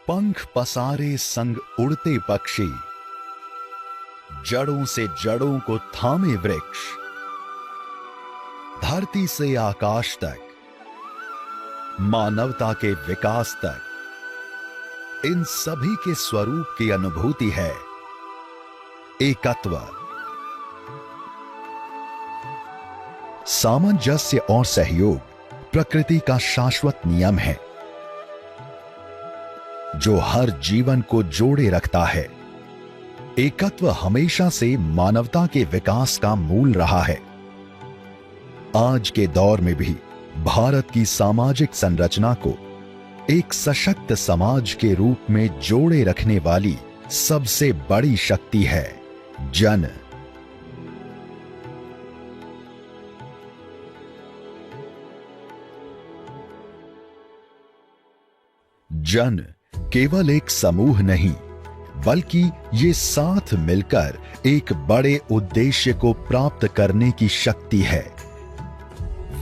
पंख पसारे संग उड़ते पक्षी, जड़ों से जड़ों को थामे वृक्ष, धरती से आकाश तक, मानवता के विकास तक, इन सभी के स्वरूप की अनुभूति है एकत्व। सामंजस्य और सहयोग प्रकृति का शाश्वत नियम है जो हर जीवन को जोड़े रखता है। एकत्व हमेशा से मानवता के विकास का मूल रहा है। आज के दौर में भी भारत की सामाजिक संरचना को एक सशक्त समाज के रूप में जोड़े रखने वाली सबसे बड़ी शक्ति है जन। जन केवल एक समूह नहीं, बल्कि ये साथ मिलकर एक बड़े उद्देश्य को प्राप्त करने की शक्ति है।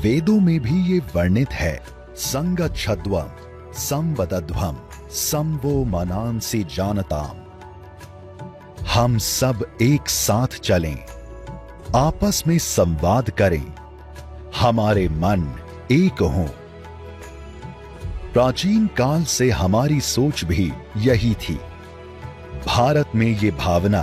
वेदों में भी ये वर्णित है, संगच्छध्वम् संवदध्वम् समवो मनांसि जानताम्। हम सब एक साथ चलें, आपस में संवाद करें, हमारे मन एक हों। प्राचीन काल से हमारी सोच भी यही थी। भारत में ये भावना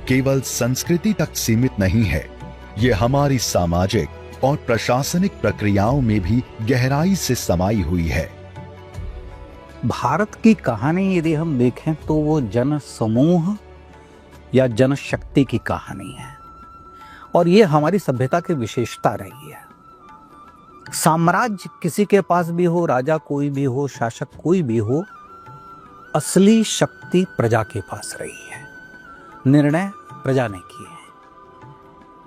केवल संस्कृति तक सीमित नहीं है, ये हमारी सामाजिक और प्रशासनिक प्रक्रियाओं में भी गहराई से समाई हुई है। भारत की कहानी यदि हम देखें तो वो जन समूह या जनशक्ति की कहानी है, और ये हमारी सभ्यता की विशेषता रही है। साम्राज्य किसी के पास भी हो, राजा कोई भी हो, शासक कोई भी हो, असली शक्ति प्रजा के पास रही है। निर्णय प्रजा ने किए हैं।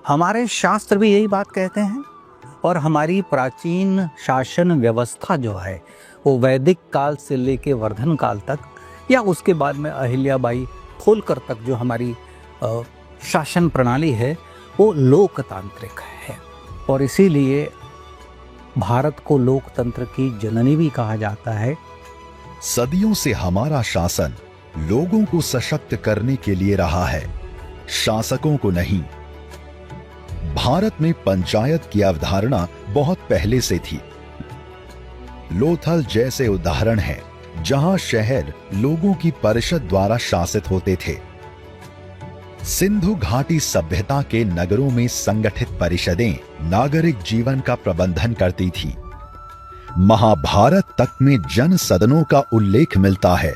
हमारे शास्त्र भी यही बात कहते हैं, और हमारी प्राचीन शासन व्यवस्था जो है वो वैदिक काल से लेके वर्धन काल तक, या उसके बाद में अहिल्याबाई होलकर तक जो हमारी शासन प्रणाली है वो लोकतांत्रिक है। और इसीलिए भारत को लोकतंत्र की जननी भी कहा जाता है। सदियों से हमारा शासन लोगों को सशक्त करने के लिए रहा है, शासकों को नहीं। भारत में पंचायत की अवधारणा बहुत पहले से थी। लोथल जैसे उदाहरण है जहां शहर लोगों की परिषद द्वारा शासित होते थे। सिंधु घाटी सभ्यता के नगरों में संगठित परिषदें नागरिक जीवन का प्रबंधन करती थी। महाभारत तक में जन सदनों का उल्लेख मिलता है,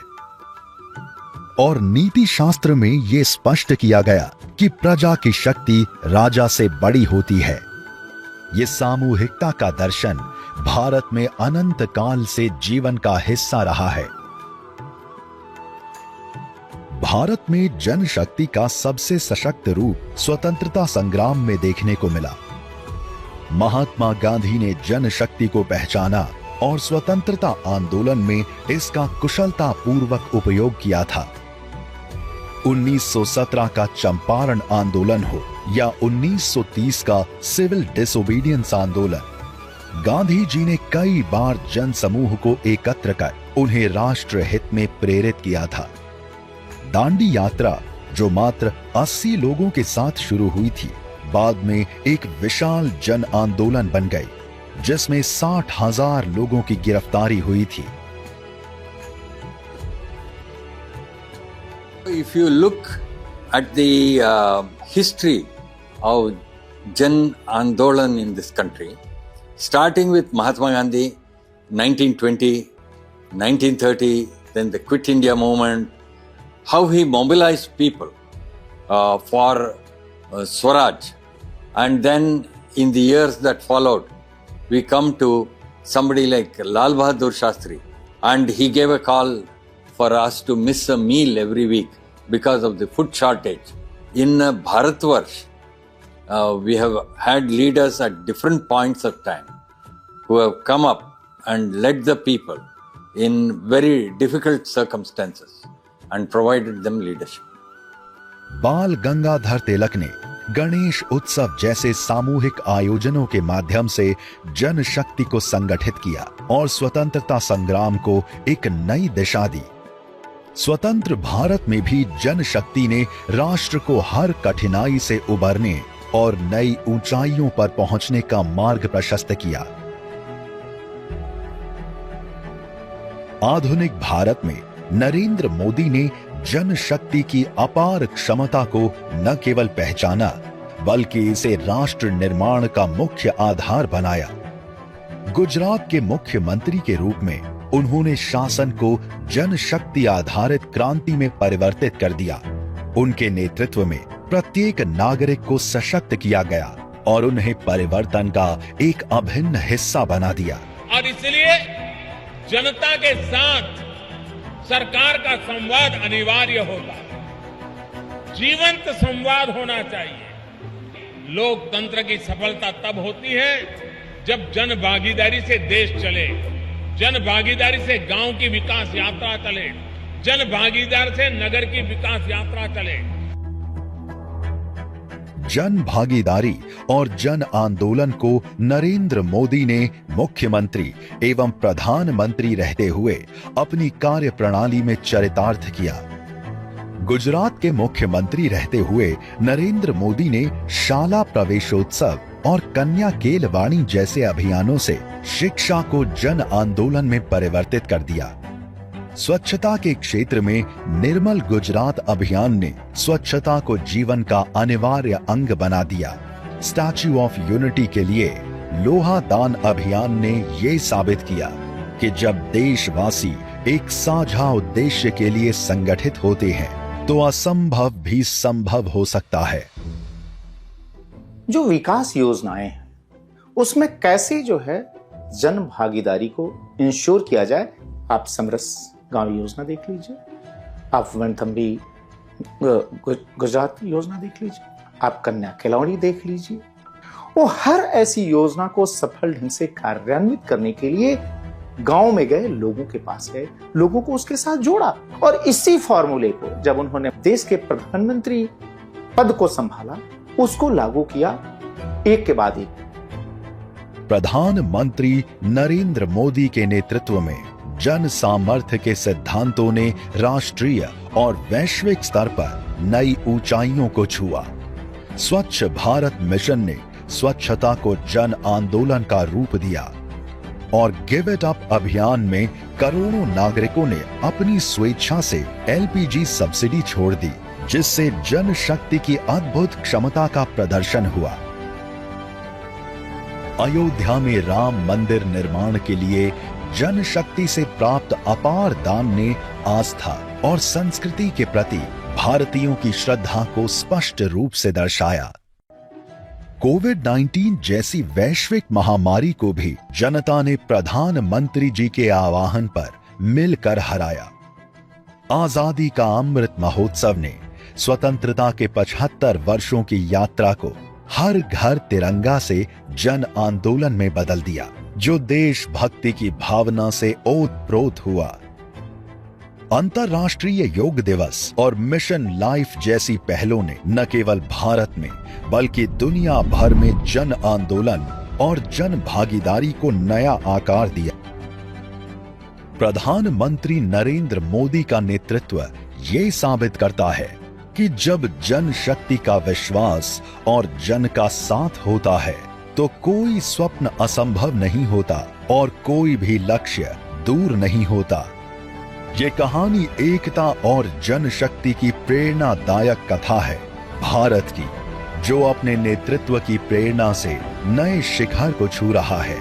और नीति शास्त्र में यह स्पष्ट किया गया कि प्रजा की शक्ति राजा से बड़ी होती है। ये सामूहिकता का दर्शन भारत में अनंत काल से जीवन का हिस्सा रहा है। भारत में जनशक्ति का सबसे सशक्त रूप स्वतंत्रता संग्राम में देखने को मिला। महात्मा गांधी ने जनशक्ति को पहचाना और स्वतंत्रता आंदोलन में इसका कुशलता पूर्वक उपयोग किया था। 1917 का चंपारण आंदोलन हो या 1930 का सिविल डिसोबीडियंस आंदोलन, गांधी जी ने कई बार जन समूह को एकत्र कर उन्हें राष्ट्र हित में प्रेरित किया था। दांडी यात्रा जो मात्र 80 लोगों के साथ शुरू हुई थी, बाद में एक विशाल जन आंदोलन बन गई, जिसमें 60,000 लोगों की गिरफ्तारी हुई थी। If you look at the history of Jan Andolan in this country, starting with Mahatma Gandhi, 1920, 1930, then the Quit India movement, how he mobilized people for Swaraj, and then in the years that followed, we come to somebody like Lal Bahadur Shastri, and he gave a call for us to miss a meal every week because of the food shortage. In Bharatvarsh, we have had leaders at different points of time who have come up and led the people in very difficult circumstances and provided them leadership. बाल गंगाधर तिलक ने गणेश उत्सव जैसे सामूहिक आयोजनों के माध्यम से जनशक्ति को संगठित किया और स्वतंत्रता संग्राम को एक नई दिशा दी। स्वतंत्र भारत में भी जनशक्ति ने राष्ट्र को हर कठिनाई से उबरने और नई ऊंचाइयों पर पहुंचने का मार्ग प्रशस्त किया। आधुनिक भारत में नरेंद्र मोदी ने जनशक्ति की अपार क्षमता को न केवल पहचाना बल्कि इसे राष्ट्र निर्माण का मुख्य आधार बनाया। गुजरात के मुख्यमंत्री के रूप में उन्होंने शासन को जनशक्ति आधारित क्रांति में परिवर्तित कर दिया। उनके नेतृत्व में प्रत्येक नागरिक को सशक्त किया गया और उन्हें परिवर्तन का एक अभिन्न हिस्सा बना दिया। और इसलिए जनता के साथ सरकार का संवाद अनिवार्य होता है, जीवंत संवाद होना चाहिए। लोकतंत्र की सफलता तब होती है जब जन भागीदारी से देश चले, जन भागीदारी से गांव की विकास यात्रा चले, जन भागीदारी से नगर की विकास यात्रा चले। जन भागीदारी और जन आंदोलन को नरेंद्र मोदी ने मुख्यमंत्री एवं प्रधानमंत्री रहते हुए अपनी कार्य प्रणाली में चरितार्थ किया। गुजरात के मुख्यमंत्री रहते हुए नरेंद्र मोदी ने शाला प्रवेशोत्सव और कन्या केलवाणी जैसे अभियानों से शिक्षा को जन आंदोलन में परिवर्तित कर दिया। स्वच्छता के क्षेत्र में निर्मल गुजरात अभियान ने स्वच्छता को जीवन का अनिवार्य अंग बना दिया। स्टैच्यू ऑफ यूनिटी के लिए लोहा दान अभियान ने ये साबित किया कि जब देशवासी एक साझा उद्देश्य के लिए संगठित होते हैं तो असंभव भी संभव हो सकता है। जो विकास योजनाएं हैं उसमें कैसे जो है जन भागीदारी को इंश्योर किया जाए। आप समरस गांव योजना देख लीजिए, आप वनथंबी गुजरात योजना देख लीजिए, आप कन्या केलवाणी देख लीजिए। वो हर ऐसी योजना को सफल ढंग से कार्यान्वित करने के लिए गांव में गए, लोगों के पास गए, लोगों को उसके साथ जोड़ा और इसी फॉर्मूले को जब उन्होंने देश के प्रधानमंत्री पद को संभाला उसको लागू किया एक के बाद एक। प्रधानमंत्री नरेंद्र मोदी के नेतृत्व में जन सामर्थ्य के सिद्धांतों ने राष्ट्रीय और वैश्विक स्तर पर नई ऊंचाइयों को छुआ। स्वच्छ भारत मिशन ने स्वच्छता को जन आंदोलन का रूप दिया और गिव इट अप अभियान में करोड़ों नागरिकों ने अपनी स्वेच्छा से एलपीजी सब्सिडी छोड़ दी, जिससे जनशक्ति की अद्भुत क्षमता का प्रदर्शन हुआ। अयोध्या में राम मंदिर निर्माण के लिए जनशक्ति से प्राप्त अपार दान ने आस्था और संस्कृति के प्रति भारतीयों की श्रद्धा को स्पष्ट रूप से दर्शाया। कोविड-19 जैसी वैश्विक महामारी को भी जनता ने प्रधानमंत्री जी के आह्वान पर मिलकर हराया। आजादी का अमृत महोत्सव ने स्वतंत्रता के 75 वर्षों की यात्रा को हर घर तिरंगा से जन आंदोलन में बदल दिया, जो देशभक्ति की भावना से ओतप्रोत हुआ। अंतर्राष्ट्रीय योग दिवस और मिशन लाइफ जैसी पहलों ने न केवल भारत में बल्कि दुनिया भर में जन आंदोलन और जन भागीदारी को नया आकार दिया। प्रधानमंत्री नरेंद्र मोदी का नेतृत्व ये साबित करता है कि जब जन शक्ति का विश्वास और जन का साथ होता है तो कोई स्वप्न असंभव नहीं होता और कोई भी लक्ष्य दूर नहीं होता। ये कहानी एकता और जनशक्ति की प्रेरणादायक कथा है भारत की, जो अपने नेतृत्व की प्रेरणा से नए शिखर को छू रहा है।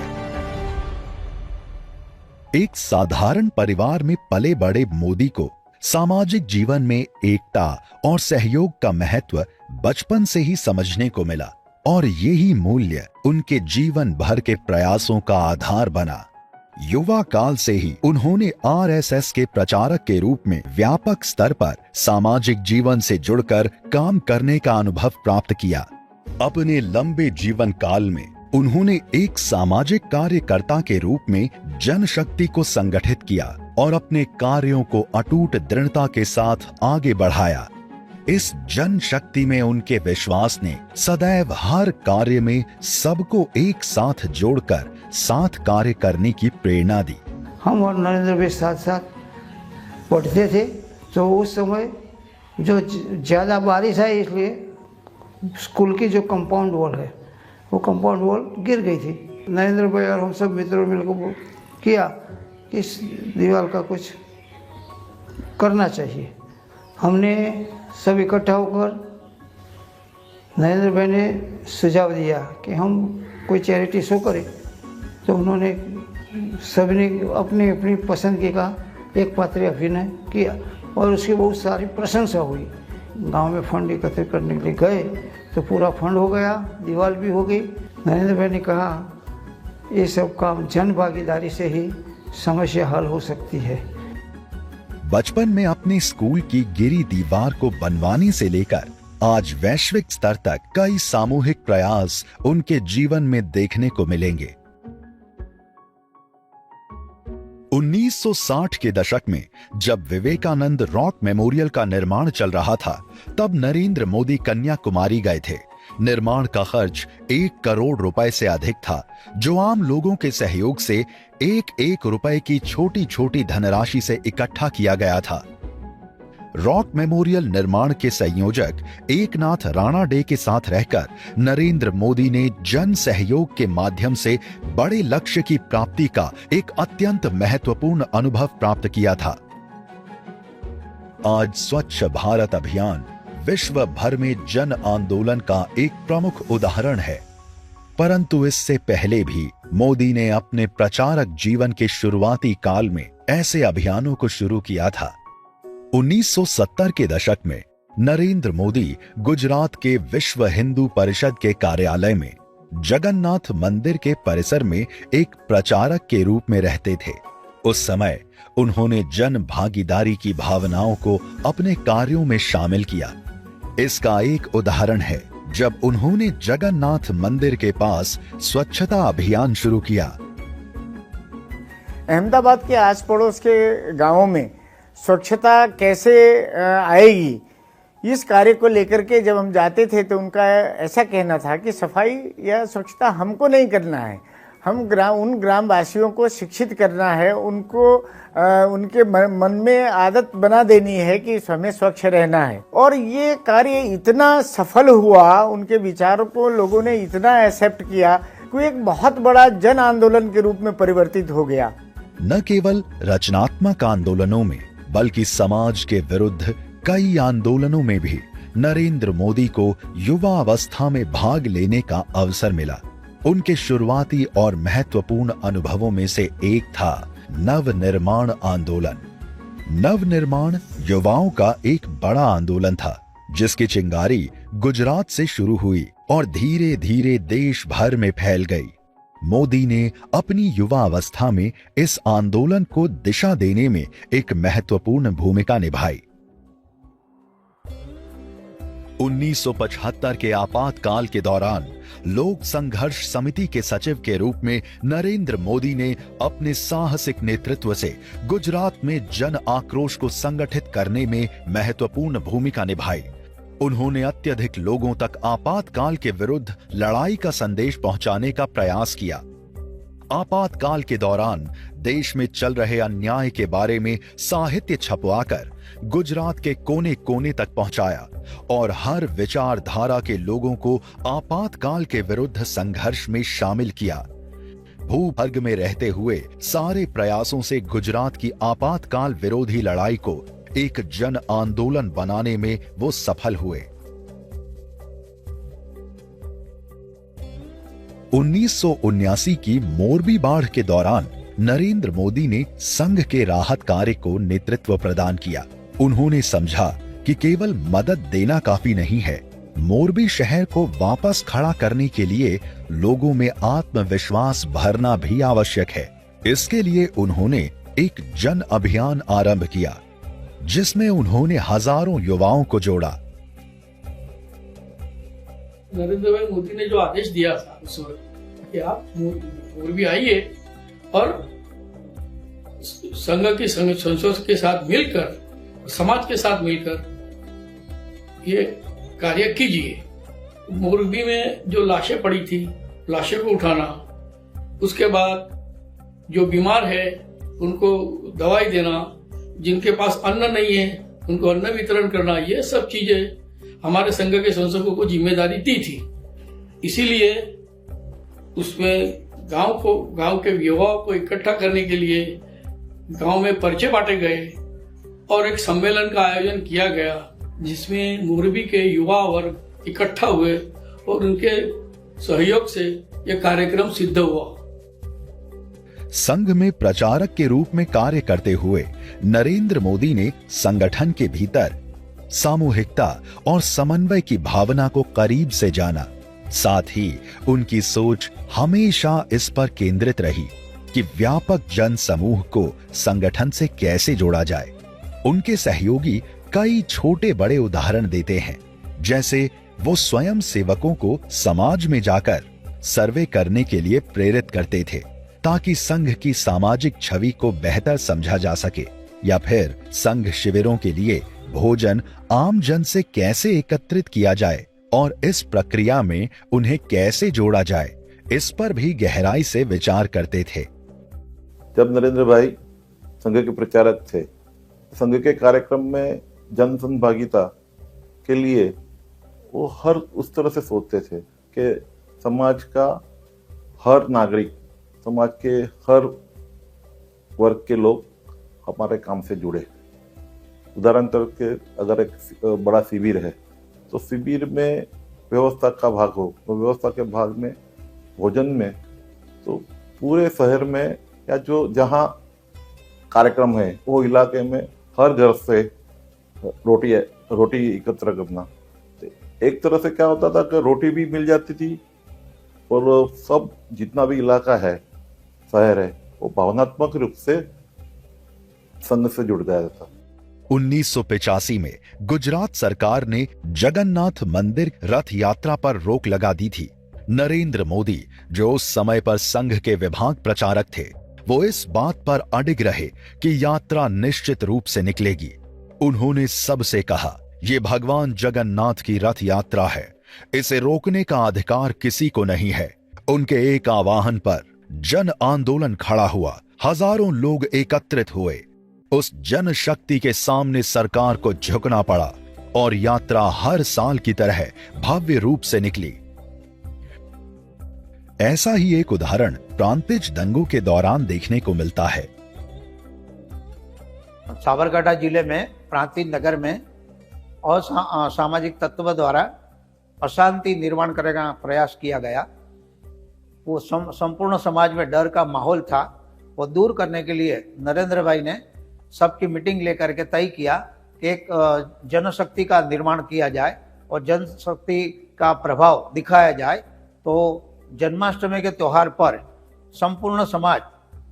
एक साधारण परिवार में पले बड़े मोदी को सामाजिक जीवन में एकता और सहयोग का महत्व बचपन से ही समझने को मिला और यही मूल्य उनके जीवन भर के प्रयासों का आधार बना। युवा काल से ही उन्होंने आरएसएस के प्रचारक के रूप में व्यापक स्तर पर सामाजिक जीवन से जुड़कर काम करने का अनुभव प्राप्त किया। अपने लंबे जीवन काल में उन्होंने एक सामाजिक कार्यकर्ता के रूप में जनशक्ति को संगठित किया और अपने कार्यों को अटूट दृढ़ता के साथ आगे बढ़ाया। इस जनशक्ति में उनके विश्वास ने सदैव हर कार्य में सबको एक साथ जोड़कर साथ कार्य करने की प्रेरणा दी। हम और नरेंद्र भाई साथ साथ पढ़ते थे तो उस समय जो ज़्यादा बारिश है, इसलिए स्कूल की जो कंपाउंड वॉल है वो कंपाउंड वॉल गिर गई थी। नरेंद्र भाई और हम सब मित्रों मिलकर किया कि इस दीवार का कुछ करना चाहिए। हमने सब इकट्ठा होकर नरेंद्र भाई ने सुझाव दिया कि हम कोई चैरिटी शो करें। तो उन्होंने सबने अपनी अपनी पसंद की का एक पात्र अभिनय किया और उसकी बहुत सारी प्रशंसा हुई। गांव में फंड एकत्रित करने के लिए गए तो पूरा फंड हो गया, दीवार भी हो गई। नरेंद्र भाई ने कहा ये सब काम जन भागीदारी से ही समस्या हल हो सकती है। बचपन में अपने स्कूल की गिरी दीवार को बनवाने से लेकर आज वैश्विक स्तर तक कई सामूहिक प्रयास उनके जीवन में देखने को मिलेंगे। 1960 के दशक में जब विवेकानंद रॉक मेमोरियल का निर्माण चल रहा था, तब नरेंद्र मोदी कन्याकुमारी गए थे। निर्माण का खर्च 1 करोड़ रुपए से अधिक था, जो आम लोगों के सहयोग से 1-1 रुपए की छोटी छोटी धनराशि से इकट्ठा किया गया था। रॉक मेमोरियल निर्माण के संयोजक एकनाथ राणा डे के साथ रहकर नरेंद्र मोदी ने जन सहयोग के माध्यम से बड़े लक्ष्य की प्राप्ति का एक अत्यंत महत्वपूर्ण अनुभव प्राप्त किया था। आज स्वच्छ भारत अभियान विश्व भर में जन आंदोलन का एक प्रमुख उदाहरण है, परंतु इससे पहले भी मोदी ने अपने प्रचारक जीवन के शुरुआती काल में ऐसे अभियानों को शुरू किया था। 1970 के दशक में नरेंद्र मोदी गुजरात के विश्व हिंदू परिषद के कार्यालय में जगन्नाथ मंदिर के परिसर में एक प्रचारक के रूप में रहते थे। उस समय उन्होंने जन भागीदारी की भावनाओं को अपने कार्यों में शामिल किया। इसका एक उदाहरण है जब उन्होंने जगन्नाथ मंदिर के पास स्वच्छता अभियान शुरू किया। अहमदाबाद के आस पड़ोस के गांवों में स्वच्छता कैसे आएगी, इस कार्य को लेकर के जब हम जाते थे तो उनका ऐसा कहना था कि सफाई या स्वच्छता हमको नहीं करना है, हम उन ग्रामवासियों को शिक्षित करना है, उनको उनके मन में आदत बना देनी है कि हमें स्वच्छ रहना है। और ये कार्य इतना सफल हुआ, उनके विचारों को लोगों ने इतना एक्सेप्ट किया कि एक बहुत बड़ा जन आंदोलन के रूप में परिवर्तित हो गया। न केवल रचनात्मक आंदोलनों में बल्कि समाज के विरुद्ध कई आंदोलनों में भी नरेंद्र मोदी को युवा अवस्था में भाग लेने का अवसर मिला। उनके शुरुआती और महत्वपूर्ण अनुभवों में से एक था नवनिर्माण आंदोलन। नवनिर्माण युवाओं का एक बड़ा आंदोलन था, जिसकी चिंगारी गुजरात से शुरू हुई और धीरे धीरे देश भर में फैल गई। मोदी ने अपनी युवा अवस्था में इस आंदोलन को दिशा देने में एक महत्वपूर्ण भूमिका निभाई। 1975 के आपातकाल के दौरान लोक संघर्ष समिति के सचिव के रूप में नरेंद्र मोदी ने अपने साहसिक नेतृत्व से गुजरात में जन आक्रोश को संगठित करने में महत्वपूर्ण भूमिका निभाई। उन्होंने अत्यधिक लोगों तक आपातकाल के विरुद्ध लड़ाई का संदेश पहुंचाने का प्रयास किया। आपातकाल के दौरान देश में चल रहे अन्याय के बारे में साहित्य छपवाकर गुजरात के कोने कोने तक पहुंचाया और हर विचारधारा के लोगों को आपातकाल के विरुद्ध संघर्ष में शामिल किया। भूभाग में रहते हुए सारे प्रयासों से गुजरात की आपातकाल विरोधी लड़ाई को एक जन आंदोलन बनाने में वो सफल हुए। 1979 की मोरबी बाढ़ के दौरान नरेंद्र मोदी ने संघ के राहत कार्य को नेतृत्व प्रदान किया। उन्होंने समझा कि केवल मदद देना काफी नहीं है, मोरबी शहर को वापस खड़ा करने के लिए लोगों में आत्मविश्वास भरना भी आवश्यक है। इसके लिए उन्होंने एक जन अभियान आरंभ किया, जिसमें उन्होंने हजारों युवाओं को जोड़ा। नरेंद्र भाई मोदी ने जो आदेश दिया था उस वक्त कि आप मोरबी आइए और संघ के संसद के साथ मिलकर, समाज के साथ मिलकर ये कार्य कीजिए। मोरबी में जो लाशें पड़ी थी, लाशों को उठाना, उसके बाद जो बीमार है उनको दवाई देना, जिनके पास अन्न नहीं है उनको अन्न वितरण करना, ये सब चीजें हमारे संघ के संस्थकों को जिम्मेदारी दी थी। इसीलिए उसमें गांव के युवाओं को इकट्ठा करने के लिए गांव में पर्चे बांटे गए और एक सम्मेलन का आयोजन किया गया, जिसमें मोरबी के युवा वर्ग इकट्ठा हुए और उनके सहयोग से यह कार्यक्रम सिद्ध हुआ। संघ में प्रचारक के रूप में कार्य करते हुए नरेंद्र मोदी ने संगठन के भीतर सामूहिकता और समन्वय की भावना को करीब से जाना। साथ ही उनकी सोच हमेशा इस पर केंद्रित रही कि व्यापक जन समूह को संगठन से कैसे जोड़ा जाए। उनके सहयोगी कई छोटे बड़े उदाहरण देते हैं, जैसे वो स्वयं सेवकों को समाज में जाकर सर्वे करने के लिए प्रेरित करते थे ताकि संघ की सामाजिक छवि को बेहतर समझा जा सके, या फिर संघ शिविरों के लिए भोजन आम जन से कैसे एकत्रित किया जाए और इस प्रक्रिया में उन्हें कैसे जोड़ा जाए, इस पर भी गहराई से विचार करते थे। जब नरेंद्र भाई संघ के प्रचारक थे, संघ के कार्यक्रम में जन सहभागिता के लिए वो हर उस तरह से सोचते थे कि समाज का हर नागरिक, समाज के हर वर्ग के लोग हमारे काम से जुड़े। उदाहरण के अगर एक बड़ा शिविर है तो शिविर में व्यवस्था का भाग हो, तो व्यवस्था के भाग में भोजन में, तो पूरे शहर में या जो जहाँ कार्यक्रम है वो इलाके में हर घर से रोटी एकत्र करना। तो एक तरह से क्या होता था कि रोटी भी मिल जाती थी और सब जितना भी इलाका है, शहर है, वो भावनात्मक रूप से संघ से जुड़ गया था। 1985 में गुजरात सरकार ने जगन्नाथ मंदिर रथ यात्रा पर रोक लगा दी थी। नरेंद्र मोदी, जो उस समय पर संघ के विभाग प्रचारक थे, वो इस बात पर अडिग रहे कि यात्रा निश्चित रूप से निकलेगी। उन्होंने सबसे कहा, ये भगवान जगन्नाथ की रथ यात्रा है, इसे रोकने का अधिकार किसी को नहीं है। उनके एक आह्वान पर जन आंदोलन खड़ा हुआ, हजारों लोग एकत्रित हुए। उस जन शक्ति के सामने सरकार को झुकना पड़ा और यात्रा हर साल की तरह भव्य रूप से निकली। ऐसा ही एक उदाहरण प्रांतिज दंगों के दौरान देखने को मिलता है। साबरकांठा जिले में प्रांतिज नगर में और सामाजिक तत्व द्वारा अशांति निर्माण करने का प्रयास किया गया। वो संपूर्ण समाज में डर का माहौल था, वो दूर करने के लिए नरेंद्र भाई ने सबकी मीटिंग लेकर के तय किया कि एक जनशक्ति का निर्माण किया जाए और जनशक्ति का प्रभाव दिखाया जाए। तो जन्माष्टमी के त्योहार पर संपूर्ण समाज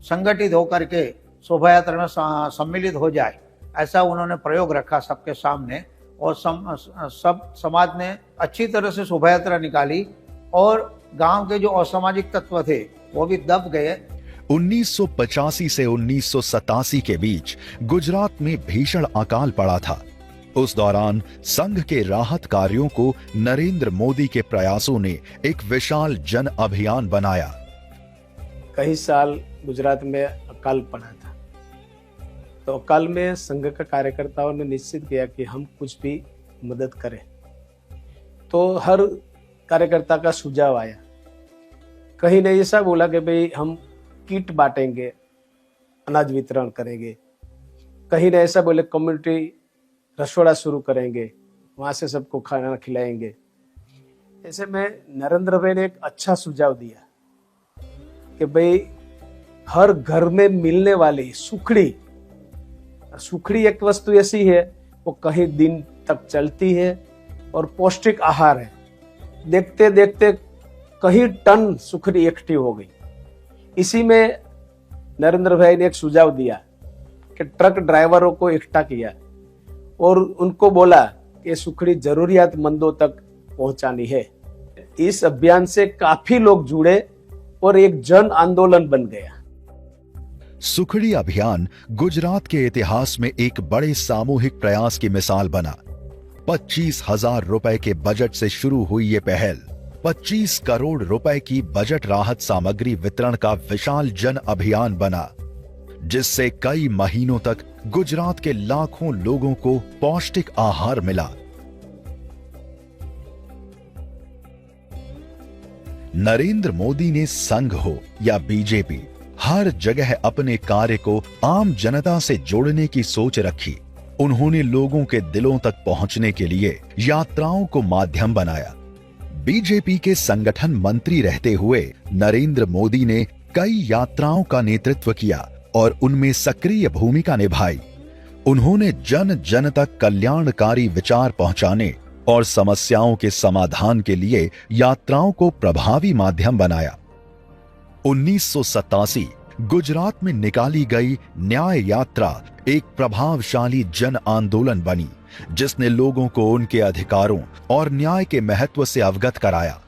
संगठित होकर के शोभा यात्रा में सम्मिलित हो जाए, ऐसा उन्होंने प्रयोग रखा सबके सामने। और सब समाज ने अच्छी तरह से शोभा यात्रा निकाली और गांव के जो असामाजिक तत्व थे वो भी दब गए। 1985 से 1987 के बीच गुजरात में भीषण अकाल पड़ा था। उस दौरान संघ के राहत कार्यों को नरेंद्र मोदी के प्रयासों ने एक विशाल जन अभियान बनाया। कई साल गुजरात में अकाल पड़ा था, तो अकाल में संघ के कार्यकर्ताओं ने निश्चित किया कि हम कुछ भी मदद करें। तो हर कार्यकर्ता का सुझाव आया। कहीं ने ऐसा बोला कि भाई हम किट बांटेंगे, अनाज वितरण करेंगे। कहीं ने ऐसा बोले कम्युनिटी रसोड़ा शुरू करेंगे, वहां से सबको खाना खिलाएंगे। ऐसे में नरेंद्र भाई ने एक अच्छा सुझाव दिया कि भाई हर घर में मिलने वाली सुखड़ी एक वस्तु ऐसी है वो कहीं दिन तक चलती है और पौष्टिक आहार है। देखते देखते कहीं टन सुखड़ी इकट्ठी हो गई। इसी में नरेंद्र भाई ने एक सुझाव दिया कि ट्रक ड्राइवरों को इकट्ठा किया और उनको बोला कि सुखड़ी जरूरियातमंदों तक पहुंचानी है। इस अभियान से काफी लोग जुड़े और एक जन आंदोलन बन गया। सुखड़ी अभियान गुजरात के इतिहास में एक बड़े सामूहिक प्रयास की मिसाल बना। 25,000 रुपए के बजट से शुरू हुई ये पहल 25 करोड़ रुपए की बजट राहत सामग्री वितरण का विशाल जन अभियान बना, जिससे कई महीनों तक गुजरात के लाखों लोगों को पौष्टिक आहार मिला। नरेंद्र मोदी ने संघ हो या बीजेपी, हर जगह अपने कार्य को आम जनता से जोड़ने की सोच रखी। उन्होंने लोगों के दिलों तक पहुंचने के लिए यात्राओं को माध्यम बनाया। बीजेपी के संगठन मंत्री रहते हुए नरेंद्र मोदी ने कई यात्राओं का नेतृत्व किया और उनमें सक्रिय भूमिका निभाई। उन्होंने जन जन तक कल्याणकारी विचार पहुंचाने और समस्याओं के समाधान के लिए यात्राओं को प्रभावी माध्यम बनाया। 1987 गुजरात में निकाली गई न्याय यात्रा एक प्रभावशाली जन आंदोलन बनी, जिसने लोगों को उनके अधिकारों और न्याय के महत्व से अवगत कराया।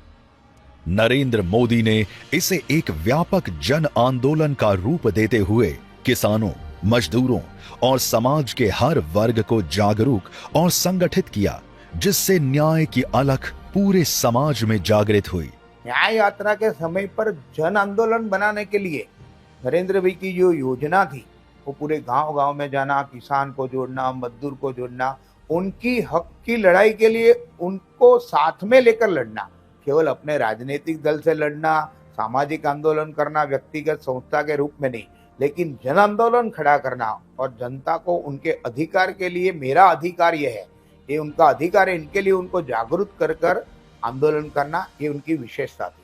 नरेंद्र मोदी ने इसे एक व्यापक जन आंदोलन का रूप देते हुए किसानों, मजदूरों और समाज के हर वर्ग को जागरूक और संगठित किया, जिससे न्याय की अलख पूरे समाज में जागृत हुई। न्याय यात्रा के समय पर जन आंदोलन बनाने के लिए नरेंद्र भाई की जो योजना थी, वो पूरे गांव-गांव में जाना, किसान को जोड़ना, मजदूर को जोड़ना, उनकी हक की लड़ाई के लिए उनको साथ में लेकर लड़ना, केवल अपने राजनीतिक दल से लड़ना, सामाजिक आंदोलन करना व्यक्तिगत संस्था के रूप में नहीं, लेकिन जन आंदोलन खड़ा करना और जनता को उनके अधिकार के लिए, मेरा अधिकार यह है, ये उनका अधिकार है, इनके लिए उनको जागरूक कर कर आंदोलन करना, ये उनकी विशेषता थी।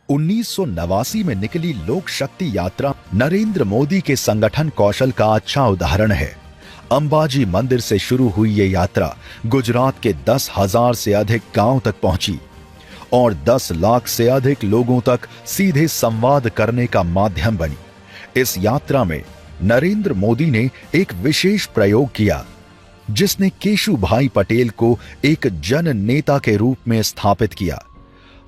1989 में निकली लोक शक्ति यात्रा नरेंद्र मोदी के संगठन कौशल का अच्छा उदाहरण है। अंबाजी मंदिर से शुरू हुई ये यात्रा गुजरात के 10,000 से अधिक गांव तक पहुंची और 10 लाख से अधिक लोगों तक सीधे संवाद करने का माध्यम बनी। इस यात्रा में नरेंद्र मोदी ने एक विशेष प्रयोग किया, जिसने केशुभाई पटेल को एक जन नेता के रूप में स्थापित किया।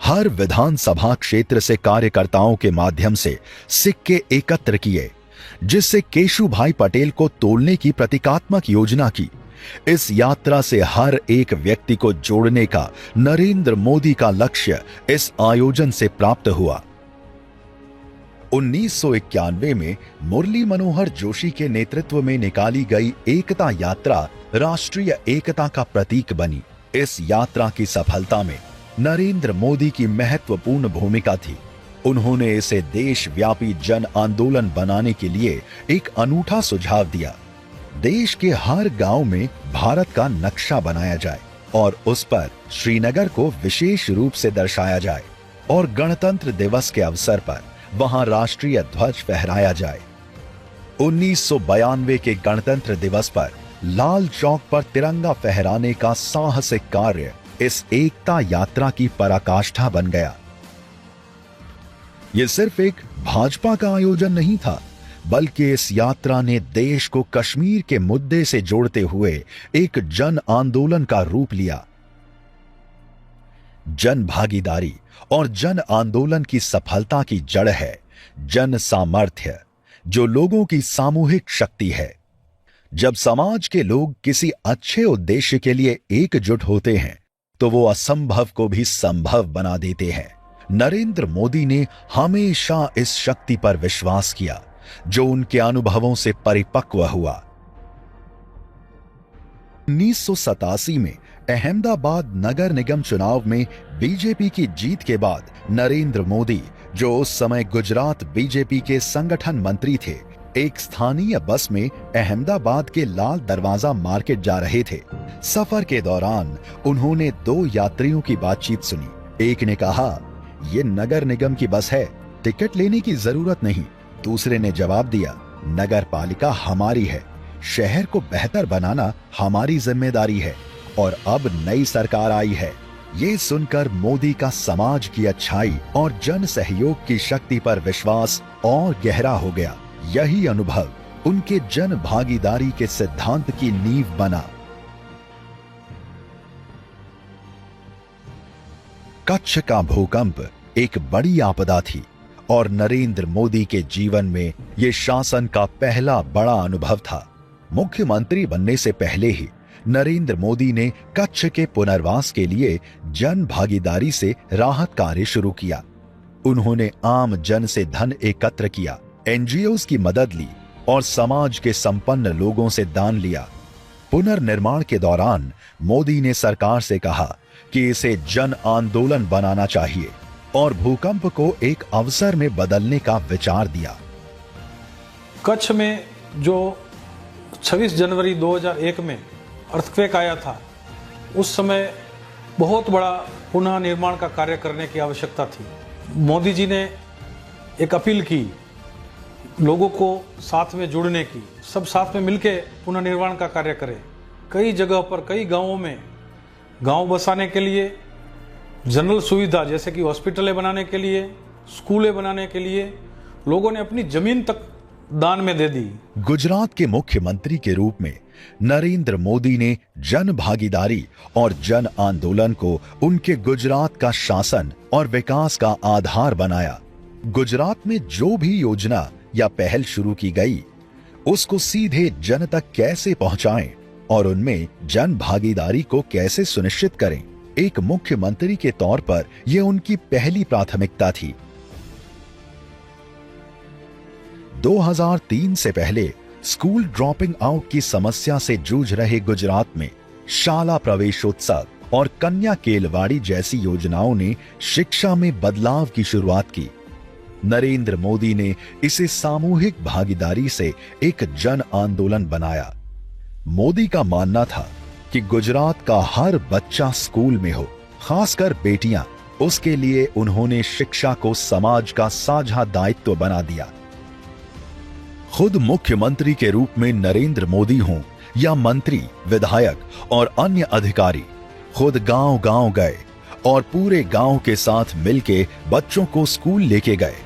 हर विधानसभा क्षेत्र से कार्यकर्ताओं के माध्यम से सिक्के एकत्र किए, जिससे केशुभाई पटेल को तोड़ने की प्रतीकात्मक योजना की। इस यात्रा से हर एक व्यक्ति को जोड़ने का नरेंद्र मोदी का लक्ष्य इस आयोजन से प्राप्त हुआ। 1991 में मुरली मनोहर जोशी के नेतृत्व में निकाली गई एकता यात्रा राष्ट्रीय एकता का प्रतीक बनी। इस यात्रा की सफलता में नरेंद्र मोदी की महत्वपूर्ण भूमिका थी। उन्होंने इसे देशव्यापी जन आंदोलन बनाने के लिए एक अनूठा सुझाव दिया। देश के हर गांव में भारत का नक्शा बनाया जाए और उस पर श्रीनगर को विशेष रूप से दर्शाया जाए और गणतंत्र दिवस के अवसर पर वहां राष्ट्रीय ध्वज फहराया जाए। 1992 के गणतंत्र दिवस पर लाल चौक पर तिरंगा फहराने का साहसिक कार्य इस एकता यात्रा की पराकाष्ठा बन गया। यह सिर्फ एक भाजपा का आयोजन नहीं था, बल्कि इस यात्रा ने देश को कश्मीर के मुद्दे से जोड़ते हुए एक जन आंदोलन का रूप लिया। जन भागीदारी और जन आंदोलन की सफलता की जड़ है जन सामर्थ्य, जो लोगों की सामूहिक शक्ति है। जब समाज के लोग किसी अच्छे उद्देश्य के लिए एकजुट होते हैं, तो वो असंभव को भी संभव बना देते हैं। नरेंद्र मोदी ने हमेशा इस शक्ति पर विश्वास किया, जो उनके अनुभवों से परिपक्व हुआ। 1987 में अहमदाबाद नगर निगम चुनाव में बीजेपी की जीत के बाद नरेंद्र मोदी, जो उस समय गुजरात बीजेपी के संगठन मंत्री थे, एक स्थानीय बस में अहमदाबाद के लाल दरवाजा मार्केट जा रहे थे। सफर के दौरान उन्होंने 2 यात्रियों की बातचीत सुनी। एक ने कहा, "ये नगर निगम की बस है, टिकट लेने की जरूरत नहीं।" दूसरे ने जवाब दिया, "नगर पालिका हमारी है, शहर को बेहतर बनाना हमारी जिम्मेदारी है और अब नई सरकार आई है।" ये सुनकर मोदी का समाज की अच्छाई और जन सहयोग की शक्ति पर विश्वास और गहरा हो गया। यही अनुभव उनके जन भागीदारी के सिद्धांत की नींव बना। कच्छ का भूकंप एक बड़ी आपदा थी और नरेंद्र मोदी के जीवन में यह शासन का पहला बड़ा अनुभव था। मुख्यमंत्री बनने से पहले ही नरेंद्र मोदी ने कच्छ के पुनर्वास के लिए जन भागीदारी से राहत कार्य शुरू किया। उन्होंने आम जन से धन एकत्र किया, एनजीओज की मदद ली और समाज के संपन्न लोगों से दान लिया। पुनर्निर्माण के दौरान मोदी ने सरकार से कहा कि इसे जन आंदोलन बनाना चाहिए और भूकंप को एक अवसर में बदलने का विचार दिया। कच्छ में जो 26 जनवरी 2001 में अर्थक्वेक आया था, उस समय बहुत बड़ा पुनः निर्माण का कार्य करने की आवश्यकता थी। मोदी जी ने एक अपील की लोगों को साथ में जुड़ने की, सब साथ में मिलके पुनः निर्माण का कार्य करें। कई जगह पर, कई गांवों में गांव बसाने के लिए, जनरल सुविधा जैसे कि हॉस्पिटलें बनाने के लिए, स्कूलें बनाने के लिए लोगों ने अपनी जमीन तक दान में दे दी। गुजरात के मुख्यमंत्री के रूप में नरेंद्र मोदी ने जन भागीदारी और जन आंदोलन को उनके गुजरात का शासन और विकास का आधार बनाया। गुजरात में जो भी योजना या पहल शुरू की गई, उसको सीधे जन तक कैसे पहुंचाएं और उनमें जन भागीदारी को कैसे सुनिश्चित करें, एक मुख्यमंत्री के तौर पर यह उनकी पहली प्राथमिकता थी। 2003 से पहले स्कूल ड्रॉपिंग आउट की समस्या से जूझ रहे गुजरात में शाला प्रवेशोत्सव और कन्या केलवाड़ी जैसी योजनाओं ने शिक्षा में बदलाव की शुरुआत की। नरेंद्र मोदी ने इसे सामूहिक भागीदारी से एक जन आंदोलन बनाया। मोदी का मानना था कि गुजरात का हर बच्चा स्कूल में हो, खासकर बेटियां। उसके लिए उन्होंने शिक्षा को समाज का साझा दायित्व बना दिया। खुद मुख्यमंत्री के रूप में नरेंद्र मोदी हों या मंत्री, विधायक और अन्य अधिकारी, खुद गांव-गांव गए और पूरे गांव के साथ मिलके बच्चों को स्कूल लेके गए।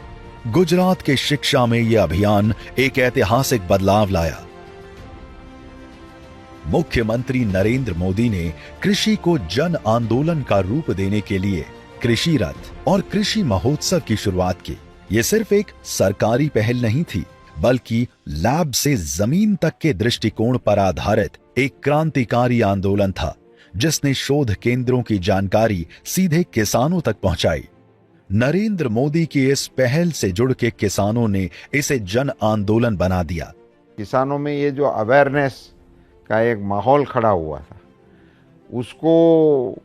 गुजरात के शिक्षा में यह अभियान एक ऐतिहासिक बदलाव लाया। मुख्यमंत्री नरेंद्र मोदी ने कृषि को जन आंदोलन का रूप देने के लिए कृषि रथ और कृषि महोत्सव की शुरुआत की। यह सिर्फ एक सरकारी पहल नहीं थी, बल्कि लैब से जमीन तक के दृष्टिकोण पर आधारित एक क्रांतिकारी आंदोलन था, जिसने शोध केंद्रों की जानकारी सीधे किसानों तक पहुंचाई। नरेंद्र मोदी की इस पहल से जुड़ के किसानों ने इसे जन आंदोलन बना दिया। किसानों में ये जो अवेयरनेस का एक माहौल खड़ा हुआ था, उसको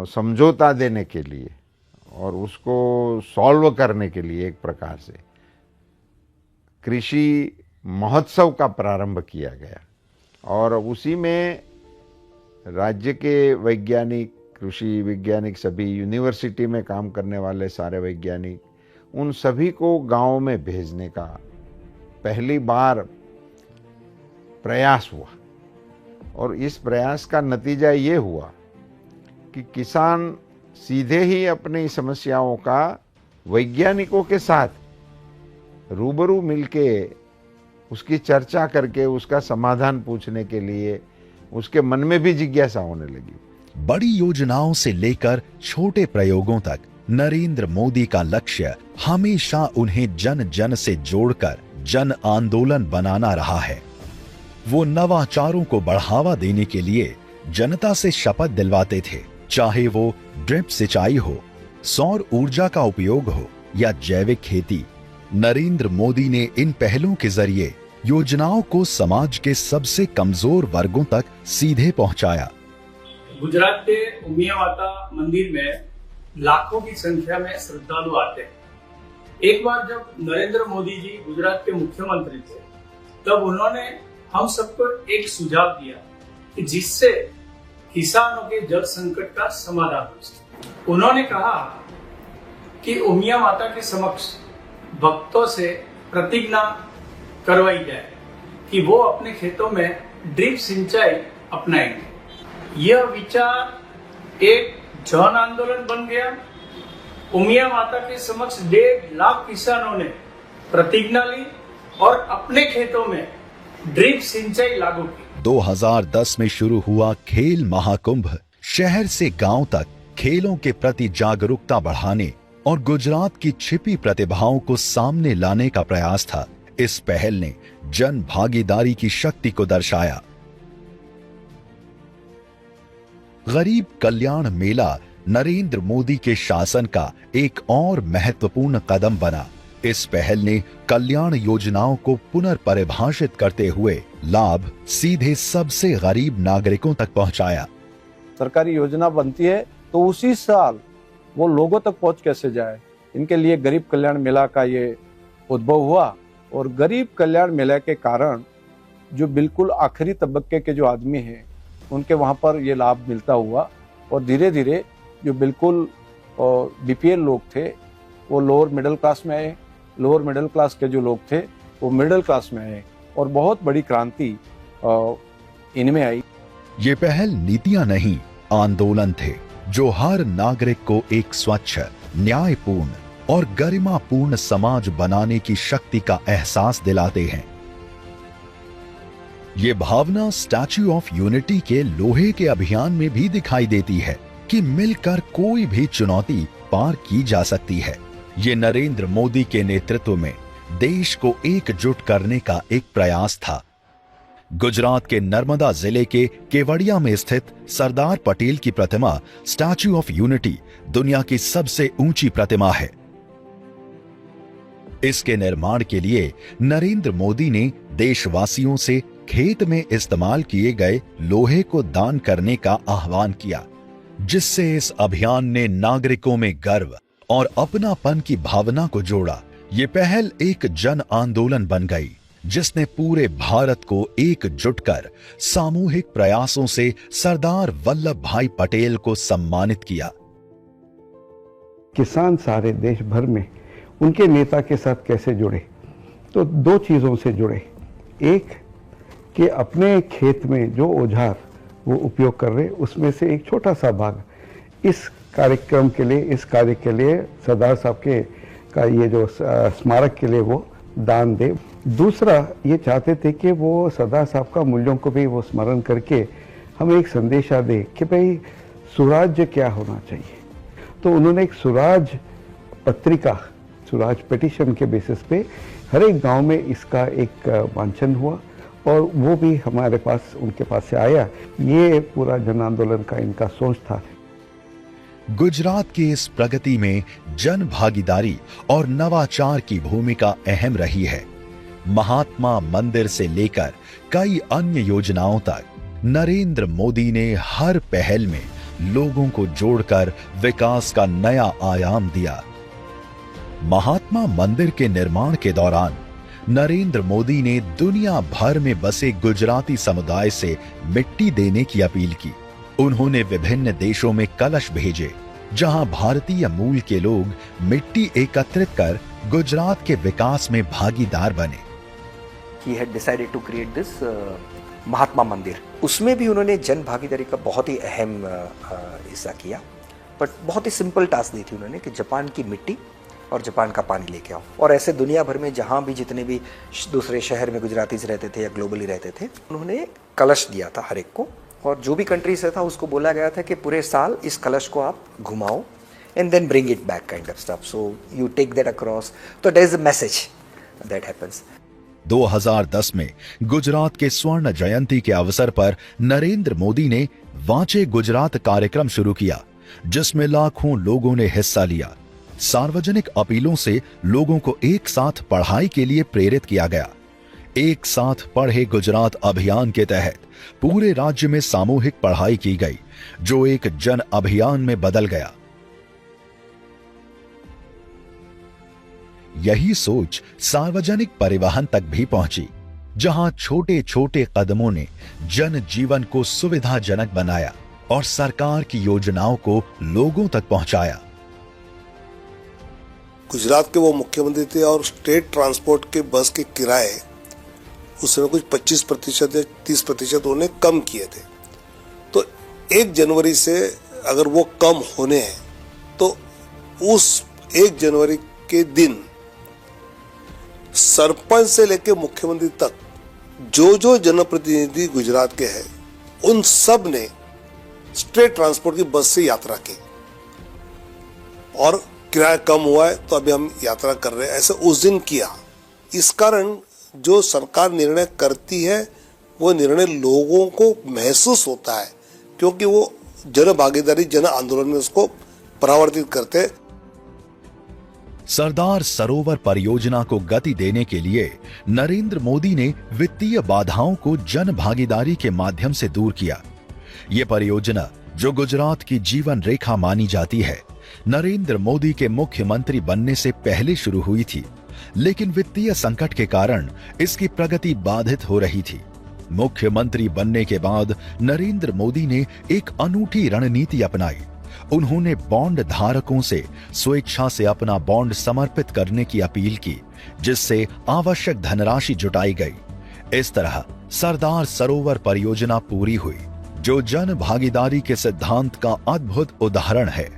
समझौता देने के लिए और उसको सॉल्व करने के लिए एक प्रकार से कृषि महोत्सव का प्रारंभ किया गया और उसी में राज्य के वैज्ञानिक, कृषि वैज्ञानिक, सभी यूनिवर्सिटी में काम करने वाले सारे वैज्ञानिक, उन सभी को गांव में भेजने का पहली बार प्रयास हुआ। और इस प्रयास का नतीजा ये हुआ कि किसान सीधे ही अपनी समस्याओं का वैज्ञानिकों के साथ रूबरू मिलके उसकी चर्चा करके उसका समाधान पूछने के लिए उसके मन में भी जिज्ञासा होने लगी। बड़ी योजनाओं से लेकर छोटे प्रयोगों तक नरेंद्र मोदी का लक्ष्य हमेशा उन्हें जन जन से जोड़कर जन आंदोलन बनाना रहा है। वो नवाचारों को बढ़ावा देने के लिए जनता से शपथ दिलवाते थे, चाहे वो ड्रिप सिंचाई हो, सौर ऊर्जा का उपयोग हो या जैविक खेती। नरेंद्र मोदी ने इन पहलों के जरिए योजनाओं को समाज के सबसे कमजोर वर्गों तक सीधे पहुंचाया। गुजरात के उमिया माता मंदिर में लाखों की संख्या में श्रद्धालु आते हैं। एक बार जब नरेंद्र मोदी जी गुजरात के मुख्यमंत्री थे, तब उन्होंने हम सबको एक सुझाव दिया कि जिससे किसानों के जल संकट का समाधान हो सके। उन्होंने कहा कि उमिया माता के समक्ष भक्तों से प्रतिज्ञा करवाई जाए कि वो अपने खेतों में ड्रिप सिंचाई अपनाएंगे। यह विचार एक जन आंदोलन बन गया। उमिया माता के समक्ष 1.5 लाख किसानों ने प्रतिज्ञा ली और अपने खेतों में ड्रिप सिंचाई लागू की। 2010 में शुरू हुआ खेल महाकुंभ शहर से गांव तक खेलों के प्रति जागरूकता बढ़ाने और गुजरात की छिपी प्रतिभाओं को सामने लाने का प्रयास था। इस पहल ने जन भागीदारी की शक्ति को दर्शाया। गरीब कल्याण मेला नरेंद्र मोदी के शासन का एक और महत्वपूर्ण कदम बना। इस पहल ने कल्याण योजनाओं को पुनर्परिभाषित करते हुए लाभ सीधे सबसे गरीब नागरिकों तक पहुंचाया। सरकारी योजना बनती है तो उसी साल वो लोगों तक पहुंच कैसे जाए, इनके लिए गरीब कल्याण मेला का ये उद्भव हुआ। और गरीब कल्याण मेला के कारण जो बिल्कुल आखिरी तबक्के के जो आदमी हैं उनके वहाँ पर ये लाभ मिलता हुआ, और धीरे धीरे जो बिल्कुल बीपीएल लोग थे वो लोअर मिडिल क्लास में आए, लोअर मिडिल क्लास के जो लोग थे वो मिडिल क्लास में आए, और बहुत बड़ी क्रांति इनमें आई। ये पहल नीतियां नहीं, आंदोलन थे जो हर नागरिक को एक स्वच्छ, न्यायपूर्ण और गरिमापूर्ण समाज बनाने की शक्ति का एहसास दिलाते हैं। ये भावना स्टैच्यू ऑफ यूनिटी के लोहे के अभियान में भी दिखाई देती है कि मिलकर कोई भी चुनौती पार की जा सकती है। ये नरेंद्र मोदी के नेतृत्व में देश को एकजुट करने का एक प्रयास था। गुजरात के नर्मदा जिले के केवड़िया में स्थित सरदार पटेल की प्रतिमा स्टैच्यू ऑफ यूनिटी दुनिया की सबसे ऊंची प्रतिमा है। इसके निर्माण के लिए नरेंद्र मोदी ने देशवासियों से खेत में इस्तेमाल किए गए लोहे को दान करने का आह्वान किया, जिससे इस अभियान ने नागरिकों में गर्व और अपनापन की भावना को जोड़ा। ये पहल एक जन आंदोलन बन गई, जिसने पूरे भारत को एकजुट कर सामूहिक प्रयासों से सरदार वल्लभ भाई पटेल को सम्मानित किया। किसान सारे देश भर में उनके नेता के साथ कैसे जुड़े, तो दो चीज़ों से जुड़े। एक कि अपने खेत में जो औजार वो उपयोग कर रहे उसमें से एक छोटा सा भाग इस कार्यक्रम के लिए, इस कार्य के लिए सरदार साहब के का ये जो स्मारक के लिए वो दान दे। दूसरा ये चाहते थे कि वो सरदार साहब का मूल्यों को भी वो स्मरण करके हमें एक संदेशा दे कि भाई स्वराज्य क्या होना चाहिए। तो उन्होंने एक स्वराज पत्रिका, स्वराज पिटीशन के बेसिस पे हर एक गांव में इसका एक वांछन हुआ, और वो भी हमारे पास, उनके पास से आया। ये पूरा जन आंदोलन का इनका सोच था। गुजरात की इस प्रगति में जन भागीदारी और नवाचार की भूमिका अहम रही है। महात्मा मंदिर से लेकर कई अन्य योजनाओं तक नरेंद्र मोदी ने हर पहल में लोगों को जोड़कर विकास का नया आयाम दिया। महात्मा मंदिर के निर्माण के दौरान नरेंद्र मोदी ने दुनिया भर में बसे गुजराती समुदाय से मिट्टी देने की अपील की। उन्होंने विभिन्न देशों में कलश भेजे, जहां भारतीय मूल के लोग मिट्टी एकत्रित कर गुजरात के विकास में भागीदार बने। He had decided to create this महात्मा मंदिर। उसमें भी उन्होंने जन भागीदारी का बहुत ही अहम हिस्सा किया, बट बहुत ही सिंपल टास्क दी थी उन्होंने कि जापान की मिट्टी और जापान का पानी लेके आओ। और ऐसे दुनिया भर में जहाँ भी जितने भी दूसरे शहर में गुजरातीज रहते थे या ग्लोबली रहते थे, उन्होंने कलश दिया था हर एक को, और जो भी कंट्री से था उसको बोला गया था कि पूरे साल इस कलश को आप घुमाओ and then bring it back kind of stuff, so you take that across. तो there is a message that happens. 2010 में गुजरात के स्वर्ण जयंती के अवसर पर नरेंद्र मोदी ने वांचे गुजरात कार्यक्रम शुरू किया, जिसमें लाखों लोगों ने हिस्सा लिया। सार्वजनिक अपीलों से लोगों को एक साथ पढ़ाई के लिए प्रेरित किया गया। एक साथ पढ़े गुजरात अभियान के तहत पूरे राज्य में सामूहिक पढ़ाई की गई, जो एक जन अभियान में बदल गया। यही सोच सार्वजनिक परिवहन तक भी पहुंची, जहां छोटे छोटे कदमों ने जन जीवन को सुविधाजनक बनाया और सरकार की योजनाओं को लोगों तक पहुंचाया। गुजरात के वो मुख्यमंत्री थे और स्टेट ट्रांसपोर्ट के बस के किराए उस समय कुछ 25% या 30% उन्होंने कम किए थे। तो 1 जनवरी से अगर वो कम होने हैं तो उस 1 जनवरी के दिन सरपंच से लेकर मुख्यमंत्री तक जो जनप्रतिनिधि गुजरात के हैं उन सब ने स्टेट ट्रांसपोर्ट की बस से यात्रा की, और किराया कम हुआ है तो अभी हम यात्रा कर रहे हैं, ऐसे उस दिन किया। इस कारण जो सरकार निर्णय करती है वो निर्णय लोगों को महसूस होता है, क्योंकि वो जन भागीदारी, जन आंदोलन में उसको परावर्तित करते हैं। सरदार सरोवर परियोजना को गति देने के लिए नरेंद्र मोदी ने वित्तीय बाधाओं को जन भागीदारी के माध्यम से दूर किया। ये परियोजना, जो गुजरात की जीवन रेखा मानी जाती है, नरेंद्र मोदी के मुख्यमंत्री बनने से पहले शुरू हुई थी, लेकिन वित्तीय संकट के कारण इसकी प्रगति बाधित हो रही थी। मुख्यमंत्री बनने के बाद नरेंद्र मोदी ने एक अनूठी रणनीति अपनाई। उन्होंने बॉन्ड धारकों से स्वेच्छा से अपना बॉन्ड समर्पित करने की अपील की, जिससे आवश्यक धनराशि जुटाई गई। इस तरह सरदार सरोवर परियोजना पूरी हुई, जो जन भागीदारी के सिद्धांत का अद्भुत उदाहरण है।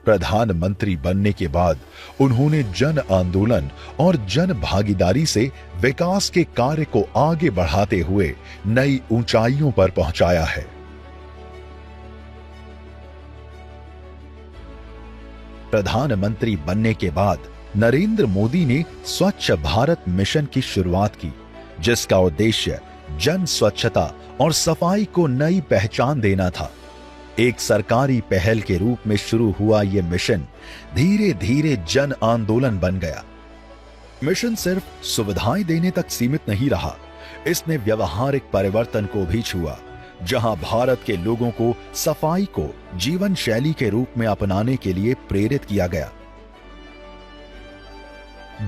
प्रधानमंत्री बनने के बाद उन्होंने जन आंदोलन और जन भागीदारी से विकास के कार्य को आगे बढ़ाते हुए नई ऊंचाइयों पर पहुंचाया है। प्रधानमंत्री बनने के बाद नरेंद्र मोदी ने स्वच्छ भारत मिशन की शुरुआत की, जिसका उद्देश्य जन स्वच्छता और सफाई को नई पहचान देना था। एक सरकारी पहल के रूप में शुरू हुआ यह मिशन धीरे धीरे जन आंदोलन बन गया। मिशन सिर्फ सुविधाएं देने तक सीमित नहीं रहा, इसने व्यवहारिक परिवर्तन को भी छुआ, जहां भारत के लोगों को सफाई को जीवन शैली के रूप में अपनाने के लिए प्रेरित किया गया।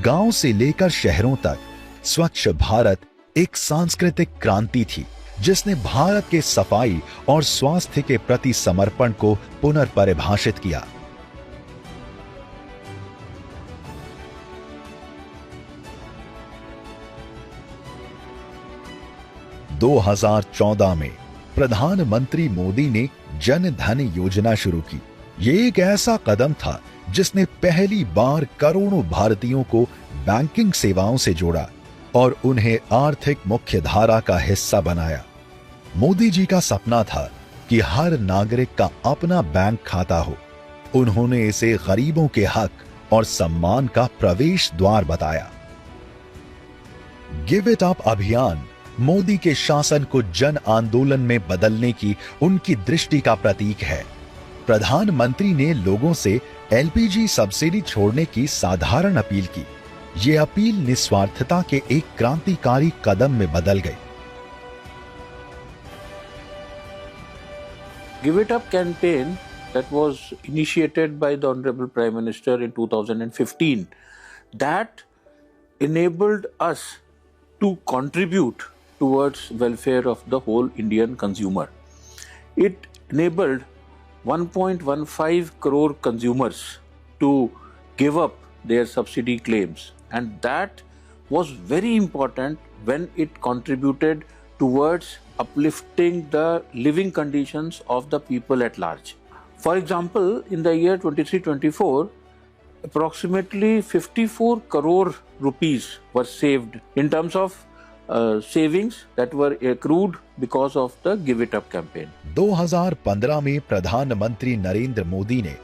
गांव से लेकर शहरों तक स्वच्छ भारत एक सांस्कृतिक क्रांति थी, जिसने भारत के सफाई और स्वास्थ्य के प्रति समर्पण को पुनर्परिभाषित किया। – 2014 में प्रधानमंत्री मोदी ने जन धन योजना शुरू की। ये एक ऐसा कदम था जिसने पहली बार करोड़ों भारतीयों को बैंकिंग सेवाओं से जोड़ा और उन्हें आर्थिक मुख्यधारा का हिस्सा बनाया। मोदी जी का सपना था कि हर नागरिक का अपना बैंक खाता हो। उन्होंने इसे गरीबों के हक और सम्मान का प्रवेश द्वार बताया। गिव इट अप अभियान मोदी के शासन को जन आंदोलन में बदलने की उनकी दृष्टि का प्रतीक है। प्रधानमंत्री ने लोगों से एलपीजी सब्सिडी छोड़ने की साधारण अपील की। ये अपील निस्वार्थता के एक क्रांतिकारी कदम में बदल गई। Give It Up campaign that was initiated by the Honorable Prime Minister in 2015 that enabled us to contribute towards welfare of the whole Indian consumer. It enabled 1.15 crore consumers to give up their subsidy claims, and that was very important when it contributed towards uplifting the living conditions of the people at large. For example, in the year 23-24, approximately 54 crore rupees were saved in terms of savings that were accrued because of the Give It Up campaign. 2015 में प्रधानमंत्री नरेंद्र मोदी ने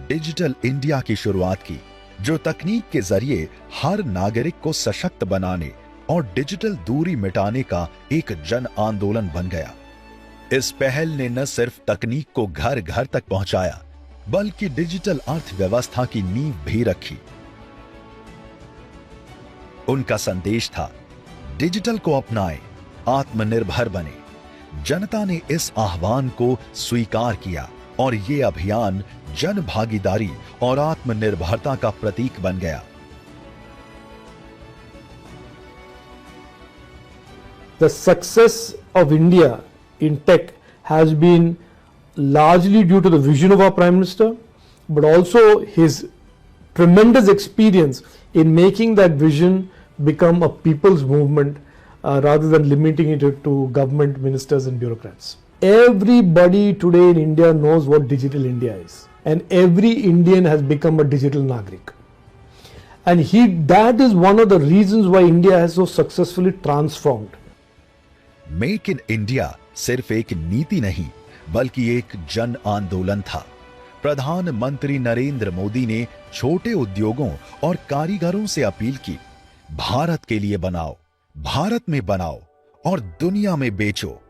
digital India की शुरुआत की, जो तकनीक के जरिए हर नागरिक को सशक्त बनाने और डिजिटल दूरी मिटाने का एक जन आंदोलन बन गया। इस पहल ने न सिर्फ तकनीक को घर घर तक पहुंचाया, बल्कि डिजिटल अर्थव्यवस्था की नींव भी रखी। उनका संदेश था, डिजिटल को अपनाएं, आत्मनिर्भर बने। जनता ने इस आह्वान को स्वीकार किया और ये अभियान जन भागीदारी और आत्मनिर्भरता का प्रतीक बन गया। The success of India in tech has been largely due to the vision of our Prime Minister, but also his tremendous experience in making that vision become a people's movement rather than limiting it to government ministers and bureaucrats. Everybody today in India knows what digital India is, and every Indian has become a digital Nagrik. And that is one of the reasons why India has so successfully transformed. Make in India सिर्फ एक नीति नहीं, बल्कि एक जन आंदोलन था। प्रधानमंत्री नरेंद्र मोदी ने छोटे उद्योगों और कारीगरों से अपील की, भारत के लिए बनाओ, भारत में बनाओ और दुनिया में बेचो।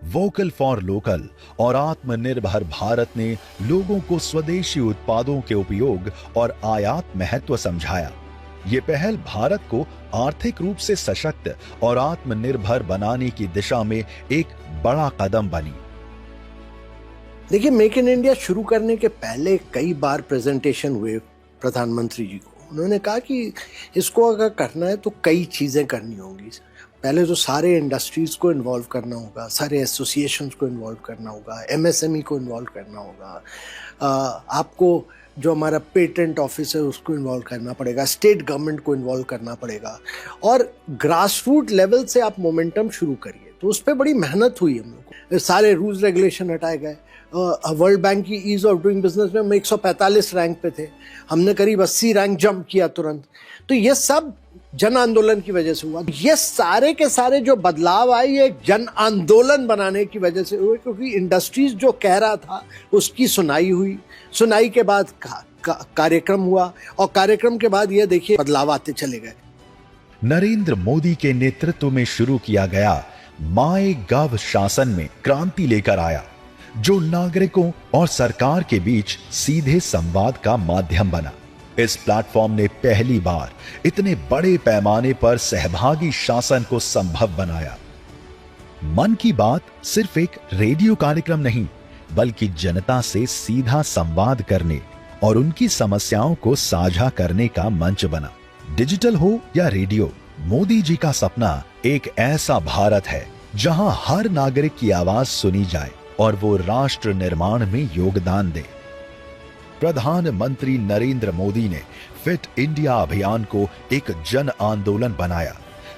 वोकल फॉर लोकल और आत्मनिर्भर भारत ने लोगों को स्वदेशी उत्पादों के उपयोग और आयात महत्व समझाया। ये पहल भारत को आर्थिक रूप से सशक्त और आत्मनिर्भर बनाने की दिशा में एक बड़ा कदम बनी। देखिए, मेक इन इंडिया शुरू करने के पहले कई बार प्रेजेंटेशन हुए प्रधानमंत्री जी को। उन्होंने कहा कि इसको अगर करना है तो कई चीज़ें करनी होंगी। पहले तो सारे इंडस्ट्रीज को इन्वॉल्व करना होगा, सारे एसोसिएशंस को इन्वॉल्व करना होगा, एमएसएमई को इन्वॉल्व करना होगा, आपको जो हमारा पेटेंट ऑफिस है उसको इन्वॉल्व करना पड़ेगा, स्टेट गवर्नमेंट को इन्वॉल्व करना पड़ेगा और ग्रास रूट लेवल से आप मोमेंटम शुरू करिए। तो उस पर बड़ी मेहनत हुई हम लोग को। सारे रूल्स रेगुलेशन हटाए गए। वर्ल्ड बैंक की ईज ऑफ डूइंग बिजनेस में हम 145 रैंक पे थे, हमने करीब 80 रैंक जंप किया तुरंत। तो ये सब जन आंदोलन की वजह से हुआ। ये सारे के सारे जो बदलाव आए ये जन आंदोलन बनाने की वजह से हुए, क्योंकि इंडस्ट्रीज जो कह रहा था उसकी सुनाई हुई, सुनाई के बाद कार्यक्रम हुआ और कार्यक्रम के बाद ये देखिए बदलाव आते चले गए। नरेंद्र मोदी के नेतृत्व में शुरू किया गया माय गव शासन में क्रांति लेकर आया, जो नागरिकों और सरकार के बीच सीधे संवाद का माध्यम बना। इस प्लेटफॉर्म ने पहली बार इतने बड़े पैमाने पर सहभागी शासन को संभव बनाया। मन की बात सिर्फ एक रेडियो कार्यक्रम नहीं, बल्कि जनता से सीधा संवाद करने और उनकी समस्याओं को साझा करने का मंच बना। डिजिटल हो या रेडियो, मोदी जी का सपना एक ऐसा भारत है जहां हर नागरिक की आवाज सुनी जाए और वो राष्ट्र निर्माण में योगदान दे। प्रधानमंत्री नरेंद्र मोदी ने फिट इंडिया अभियान को एक जन आंदोलन बनाया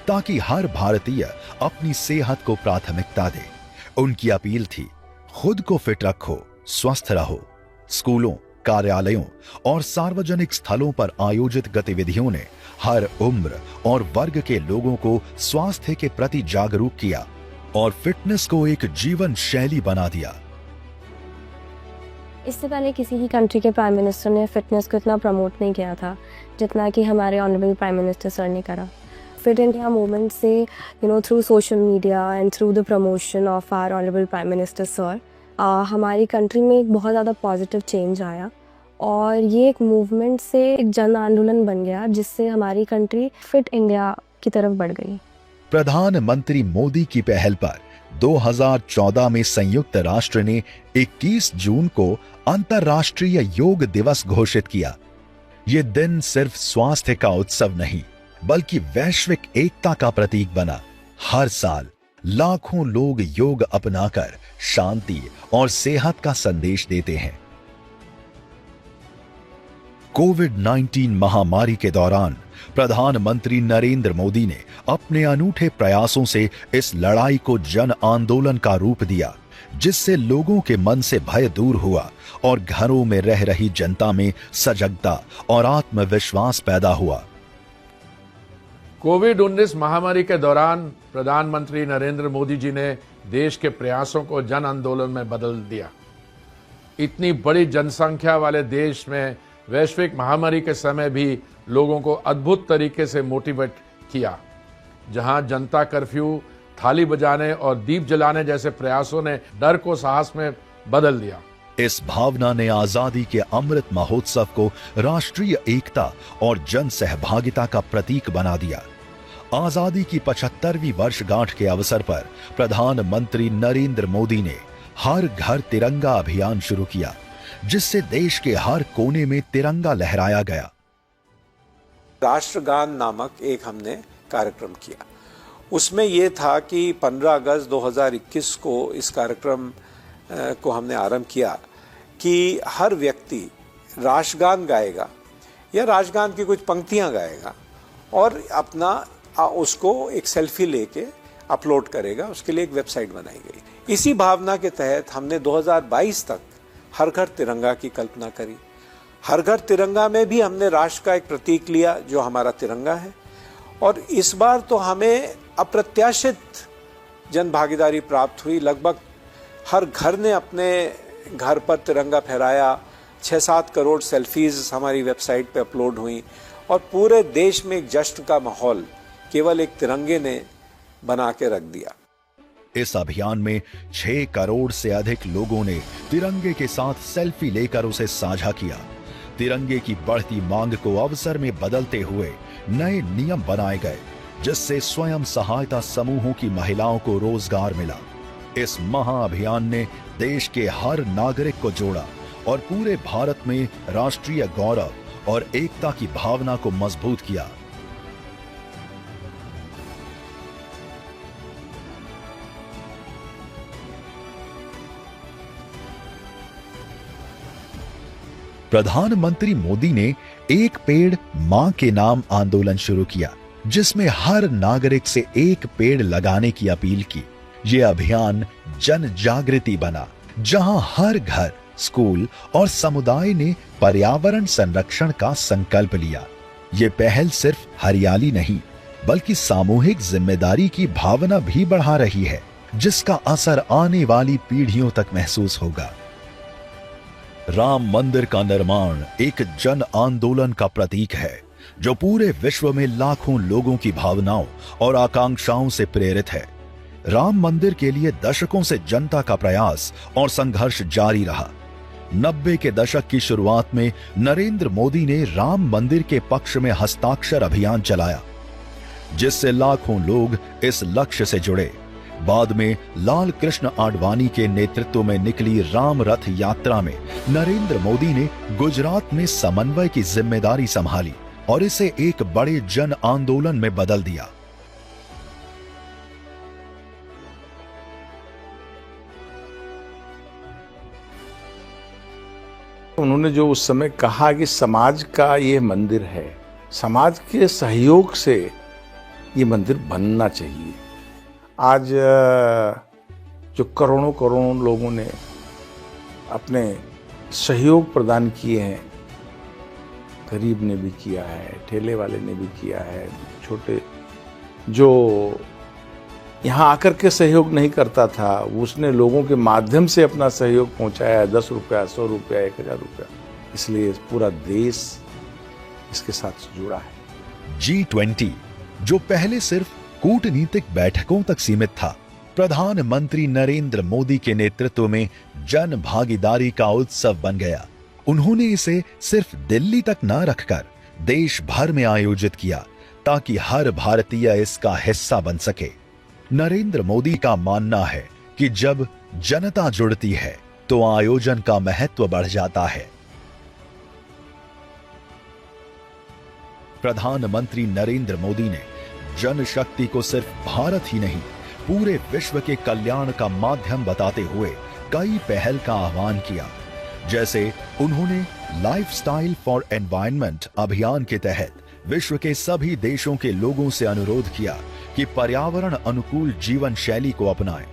ताकि हर भारतीय अपनी सेहत को प्राथमिकता दे। उनकी अपील थी, खुद को फिट रखो, स्वस्थ रहो। स्कूलों, कार्यालयों और सार्वजनिक स्थलों पर आयोजित गतिविधियों ने हर उम्र और वर्ग के लोगों को स्वास्थ्य के प्रति जागरूक किया और फिटनेस को एक जीवन शैली बना दिया। इससे पहले किसी ही कंट्री के प्राइम मिनिस्टर ने फिटनेस को इतना प्रमोट नहीं किया था जितना कि हमारे ऑनरेबल प्राइम मिनिस्टर सर ने करा। फिट इंडिया मूवमेंट से through social media and through the promotion of our honourable prime minister sir हमारी कंट्री में एक बहुत ज़्यादा पॉजिटिव चेंज आया और ये एक मूवमेंट से एक जन आंदोलन बन गया जिससे हमारी कंट्री फिट इंडिया की तरफ बढ़ गई। प्रधानमंत्री मोदी की पहल पर 2014 में संयुक्त राष्ट्र ने 21 जून को अंतर्राष्ट्रीय योग दिवस घोषित किया। ये दिन सिर्फ स्वास्थ्य का उत्सव नहीं, बल्कि वैश्विक एकता का प्रतीक बना। हर साल लाखों लोग योग अपनाकर शांति और सेहत का संदेश देते हैं। कोविड-19 महामारी के दौरान प्रधानमंत्री नरेंद्र मोदी ने अपने अनूठे प्रयासों से इस लड़ाई को जन आंदोलन का रूप दिया, जिससे लोगों के मन से भय दूर हुआ और घरों में रह रही जनता में सजगता और आत्मविश्वास पैदा हुआ। कोविड-19 महामारी के दौरान प्रधानमंत्री नरेंद्र मोदी जी ने देश के प्रयासों को जन आंदोलन में बदल दिया। इतनी बड़ी जनसंख्या वाले देश में वैश्विक महामारी के समय भी लोगों को अद्भुत तरीके से मोटिवेट किया। जहां जनता कर्फ्यू, थाली बजाने और दीप जलाने जैसे प्रयासों ने डर को साहस में बदल दिया। इस भावना ने आजादी के अमृत महोत्सव को राष्ट्रीय एकता और जन सहभागिता का प्रतीक बना दिया। आजादी की 75वीं वर्षगांठ के अवसर पर प्रधानमंत्री नरेंद्र मोदी ने हर घर तिरंगा अभियान शुरू किया, जिससे देश के हर कोने में तिरंगा लहराया गया। राष्ट्रगान नामक एक हमने कार्यक्रम किया। उसमें यह था कि 15 अगस्त 2021 को इस कार्यक्रम को हमने आरंभ किया कि हर व्यक्ति राष्ट्रगान गाएगा या राष्ट्रगान की कुछ पंक्तियां गाएगा और अपना उसको एक सेल्फी लेके अपलोड करेगा। उसके लिए एक वेबसाइट बनाई गई। इसी भावना के तहत हमने 2022 तक हर घर तिरंगा की कल्पना करी। हर घर तिरंगा में भी हमने राष्ट्र का एक प्रतीक लिया जो हमारा तिरंगा है, और इस बार तो हमें अप्रत्याशित जन भागीदारी प्राप्त हुई। लगभग हर घर ने अपने घर पर तिरंगा फहराया। 6-7 करोड़ सेल्फीज हमारी वेबसाइट पे अपलोड हुई और पूरे देश में एक जश्न का माहौल केवल एक तिरंगे ने बना के रख दिया। इस अभियान में 6 करोड़ से अधिक लोगों ने तिरंगे के साथ सेल्फी लेकर उसे साझा किया। तिरंगे की बढ़ती मांग को अवसर में बदलते हुए नए नियम बनाए गए, जिससे स्वयं सहायता समूहों की महिलाओं को रोजगार मिला। इस महाअभियान ने देश के हर नागरिक को जोड़ा और पूरे भारत में राष्ट्रीय गौरव और एकता की भावना को मजबूत किया। प्रधानमंत्री मोदी ने एक पेड़ मां के नाम आंदोलन शुरू किया, जिसमें हर नागरिक से एक पेड़ लगाने की अपील की। यह अभियान जन जागृति बना, जहां हर घर, स्कूल और समुदाय ने पर्यावरण संरक्षण का संकल्प लिया। ये पहल सिर्फ हरियाली नहीं, बल्कि सामूहिक जिम्मेदारी की भावना भी बढ़ा रही है, जिसका असर आने वाली पीढ़ियों तक महसूस होगा। राम मंदिर का निर्माण एक जन आंदोलन का प्रतीक है, जो पूरे विश्व में लाखों लोगों की भावनाओं और आकांक्षाओं से प्रेरित है। राम मंदिर के लिए दशकों से जनता का प्रयास और संघर्ष जारी रहा। 90 के दशक की शुरुआत में नरेंद्र मोदी ने राम मंदिर के पक्ष में हस्ताक्षर अभियान चलाया, जिससे लाखों लोग इस लक्ष्य से जुड़े। बाद में लाल कृष्ण आडवाणी के नेतृत्व में निकली राम रथ यात्रा में नरेंद्र मोदी ने गुजरात में समन्वय की जिम्मेदारी संभाली और इसे एक बड़े जन आंदोलन में बदल दिया। उन्होंने जो उस समय कहा कि समाज का ये मंदिर है, समाज के सहयोग से ये मंदिर बनना चाहिए। आज जो करोड़ों करोड़ों लोगों ने अपने सहयोग प्रदान किए हैं, गरीब ने भी किया है, ठेले वाले ने भी किया है, छोटे जो यहाँ आकर के सहयोग नहीं करता था, उसने लोगों के माध्यम से अपना सहयोग पहुंचाया, 10 रुपया, 100 रुपया, 1000 रुपया। इसलिए पूरा देश इसके साथ जुड़ा है। G20, जो पहले सिर्फ कूटनीतिक बैठकों तक सीमित था, प्रधानमंत्री नरेंद्र मोदी के नेतृत्व में जन भागीदारी का उत्सव बन गया। उन्होंने इसे सिर्फ दिल्ली तक न रखकर देश भर में आयोजित किया, ताकि हर भारतीय इसका हिस्सा बन सके। नरेंद्र मोदी का मानना है कि जब जनता जुड़ती है तो आयोजन का महत्व बढ़ जाता है। प्रधानमंत्री नरेंद्र मोदी ने जनशक्ति को सिर्फ भारत ही नहीं, पूरे विश्व के कल्याण का माध्यम बताते हुए कई पहल का आह्वान किया। जैसे उन्होंने लाइफस्टाइल फॉर एनवायरनमेंट अभियान के तहत विश्व के सभी देशों के लोगों से अनुरोध किया कि पर्यावरण अनुकूल जीवन शैली को अपनाएं,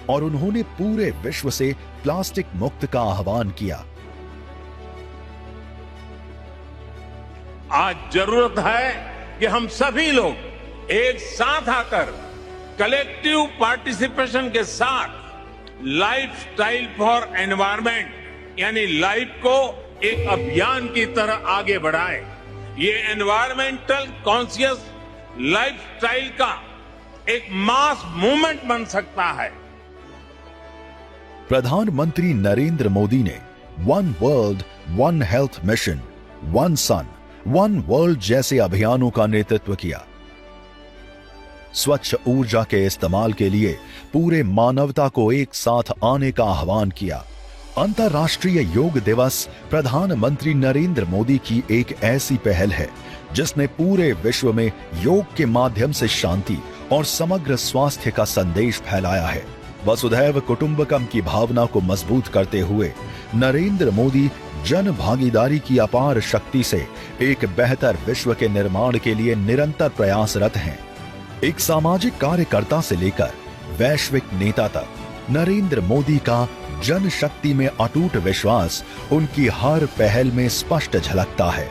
और उन्होंने पूरे विश्व से प्लास्टिक मुक्त का आह्वान किया। आज जरूरत है कि हम सभी लोग एक साथ आकर कलेक्टिव पार्टिसिपेशन के साथ लाइफस्टाइल फॉर एनवायरनमेंट यानी लाइफ को एक अभियान की तरह आगे बढ़ाएं। ये एनवायरमेंटल कॉन्शियस लाइफस्टाइल का एक मास मूवमेंट बन सकता है। प्रधानमंत्री नरेंद्र मोदी ने one world one health mission, one sun one world जैसे अभियानों का नेतृत्व किया। स्वच्छ ऊर्जा के इस्तेमाल के लिए पूरे मानवता को एक साथ आने का आह्वान किया। अंतर्राष्ट्रीय योग दिवस प्रधानमंत्री नरेंद्र मोदी की एक ऐसी पहल है जिसने पूरे विश्व में योग के माध्यम से शांति और समग्र स्वास्थ्य का संदेश फैलाया है। वसुधैव कुटुंबकम की भावना को मजबूत करते हुए नरेंद्र मोदी जन भागीदारी की अपार शक्ति से एक बेहतर विश्व के निर्माण के लिए निरंतर प्रयासरत हैं। एक सामाजिक कार्यकर्ता से लेकर वैश्विक नेता तक, नरेंद्र मोदी का जन शक्ति में अटूट विश्वास उनकी हर पहल में स्पष्ट झलकता है।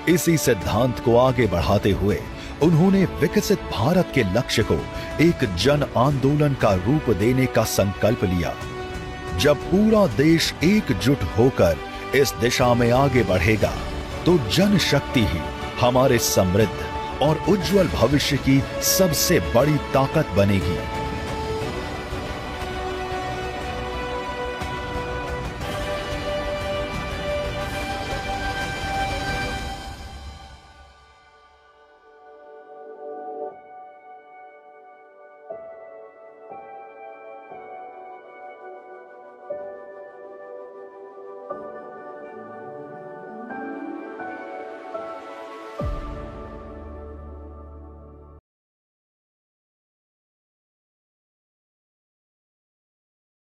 इसी सिद्धांत को आगे बढ़ाते हुए उन्होंने विकसित भारत के लक्ष्य को एक जन आंदोलन का रूप देने का संकल्प लिया। जब पूरा देश एकजुट होकर इस दिशा में आगे बढ़ेगा तो जन शक्ति ही हमारे समृद्ध और उज्जवल भविष्य की सबसे बड़ी ताकत बनेगी।